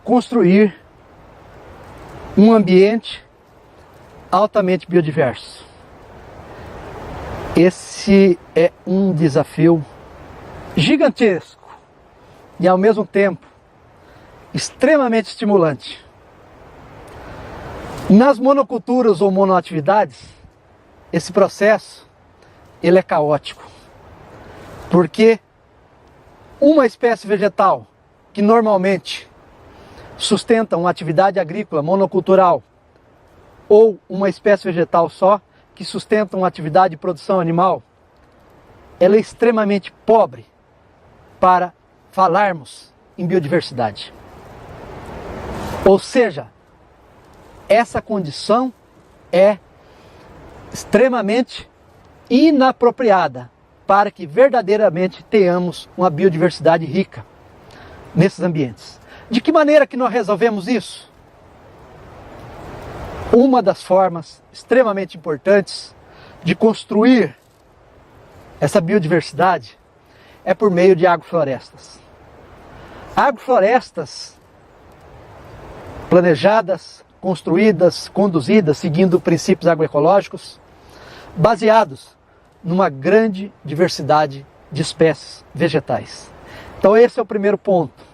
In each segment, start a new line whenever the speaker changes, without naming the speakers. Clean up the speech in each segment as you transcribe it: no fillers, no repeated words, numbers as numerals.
construir um ambiente altamente biodiverso. Esse é um desafio gigantesco e, ao mesmo tempo, extremamente estimulante. Nas monoculturas ou monoatividades, esse processo ele é caótico, porque uma espécie vegetal que normalmente sustenta uma atividade agrícola monocultural ou uma espécie vegetal só que sustenta uma atividade de produção animal, ela é extremamente pobre para falarmos em biodiversidade. Ou seja, essa condição é extremamente inapropriada para que verdadeiramente tenhamos uma biodiversidade rica nesses ambientes. De que maneira que nós resolvemos isso? Uma das formas extremamente importantes de construir essa biodiversidade é por meio de agroflorestas. Agroflorestas planejadas, construídas, conduzidas, seguindo princípios agroecológicos, baseados numa grande diversidade de espécies vegetais. Então esse é o primeiro ponto.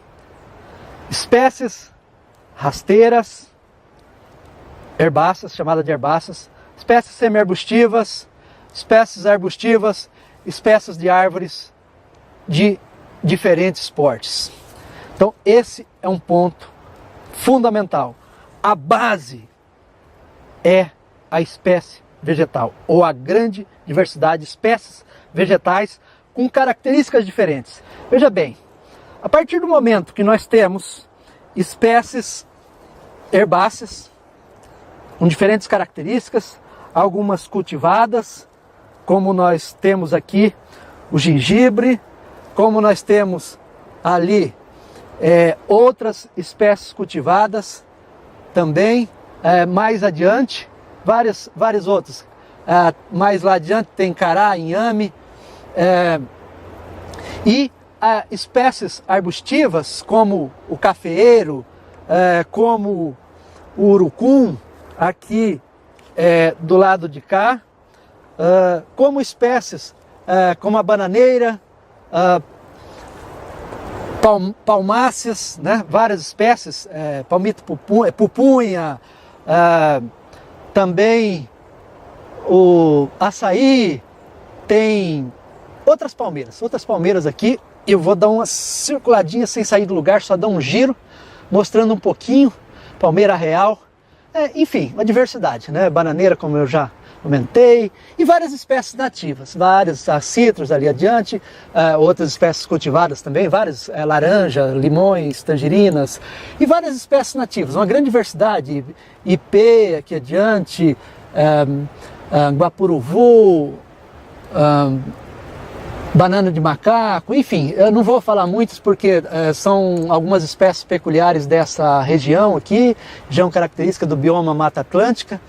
Espécies rasteiras, herbáceas, chamadas de herbáceas, espécies semi-arbustivas, espécies arbustivas, espécies de árvores de diferentes portes. Então esse é um ponto fundamental. A base é a espécie vegetal, ou a grande diversidade de espécies vegetais com características diferentes. Veja bem, a partir do momento que nós temos espécies herbáceas com diferentes características, algumas cultivadas, como nós temos aqui o gengibre, como nós temos ali outras espécies cultivadas também, mais adiante, várias outras. Mais lá adiante tem cará, inhame, e espécies arbustivas como o cafeeiro, como o urucum, aqui do lado de cá, como espécies como a bananeira, palmáceas, né? Várias espécies, palmito pupunha, também o açaí, tem outras palmeiras aqui. Eu vou dar uma circuladinha sem sair do lugar, só dar um giro, mostrando um pouquinho, palmeira real, enfim, uma diversidade, né? Bananeira, como eu já comentei, e várias espécies nativas, várias citros ali adiante, outras espécies cultivadas também, várias laranja, limões, tangerinas, e várias espécies nativas, uma grande diversidade, ipê aqui adiante, guapuruvu, banana de macaco, enfim, eu não vou falar muitos porque são algumas espécies peculiares dessa região aqui, região característica do bioma Mata Atlântica,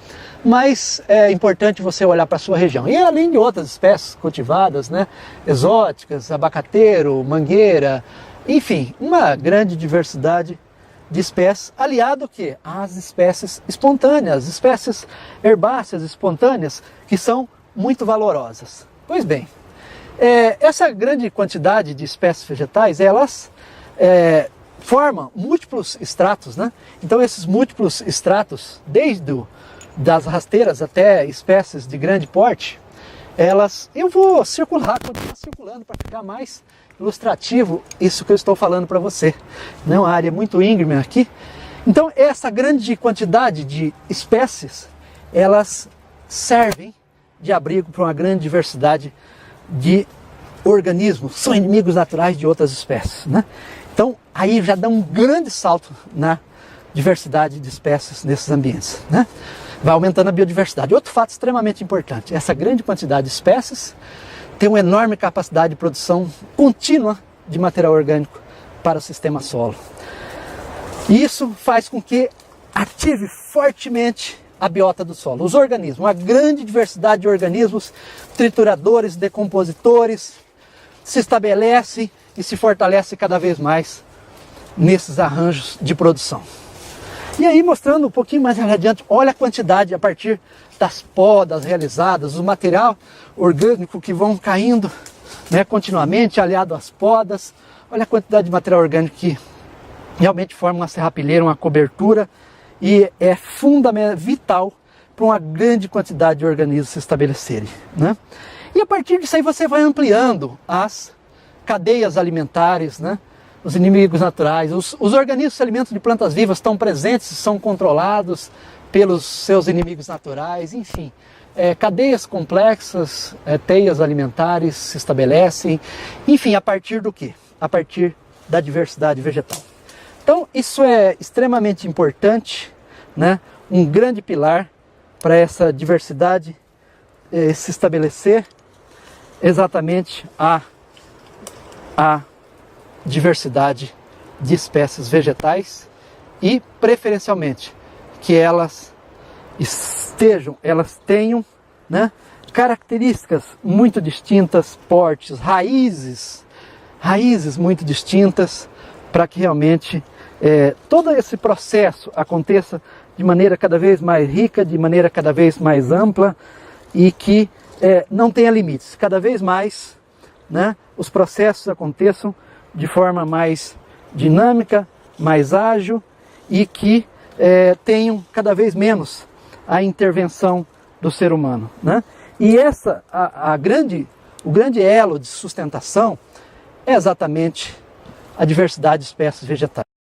mas é importante você olhar para a sua região. E além de outras espécies cultivadas, né, exóticas, abacateiro, mangueira, enfim, uma grande diversidade de espécies, aliado que às espécies espontâneas, espécies herbáceas espontâneas, que são muito valorosas. Pois bem, essa grande quantidade de espécies vegetais, elas formam múltiplos estratos, né? Então esses múltiplos estratos, desde das rasteiras até espécies de grande porte, eu vou continuar circulando para ficar mais ilustrativo isso que eu estou falando para você. É uma área muito íngreme aqui. Então essa grande quantidade de espécies, elas servem de abrigo para uma grande diversidade de organismos, são inimigos naturais de outras espécies, né? Então aí já dá um grande salto na diversidade de espécies nesses ambientes, né? Vai aumentando a biodiversidade. Outro fato extremamente importante, essa grande quantidade de espécies tem uma enorme capacidade de produção contínua de material orgânico para o sistema solo. Isso faz com que ative fortemente a biota do solo, os organismos, uma grande diversidade de organismos, trituradores, decompositores, se estabelece e se fortalece cada vez mais nesses arranjos de produção. E aí, mostrando um pouquinho mais adiante, olha a quantidade a partir das podas realizadas, o material orgânico que vão caindo, né, continuamente, aliado às podas. Olha a quantidade de material orgânico que realmente forma uma serrapilheira, uma cobertura, e é fundamental, vital para uma grande quantidade de organismos se estabelecerem, né? E a partir disso aí você vai ampliando as cadeias alimentares, né? Os inimigos naturais, os organismos que se alimentam de plantas vivas estão presentes, são controlados pelos seus inimigos naturais, enfim. Cadeias complexas, teias alimentares se estabelecem, enfim, a partir do quê? A partir da diversidade vegetal. Então, isso é extremamente importante, né? Um grande pilar para essa diversidade se estabelecer, exatamente a diversidade de espécies vegetais e, preferencialmente, que elas tenham, né, características muito distintas, portes, raízes muito distintas, para que realmente todo esse processo aconteça de maneira cada vez mais rica, de maneira cada vez mais ampla e que não tenha limites. Cada vez mais, né, os processos aconteçam de forma mais dinâmica, mais ágil e que tenham cada vez menos a intervenção do ser humano, né? E o grande elo de sustentação é exatamente a diversidade de espécies vegetais.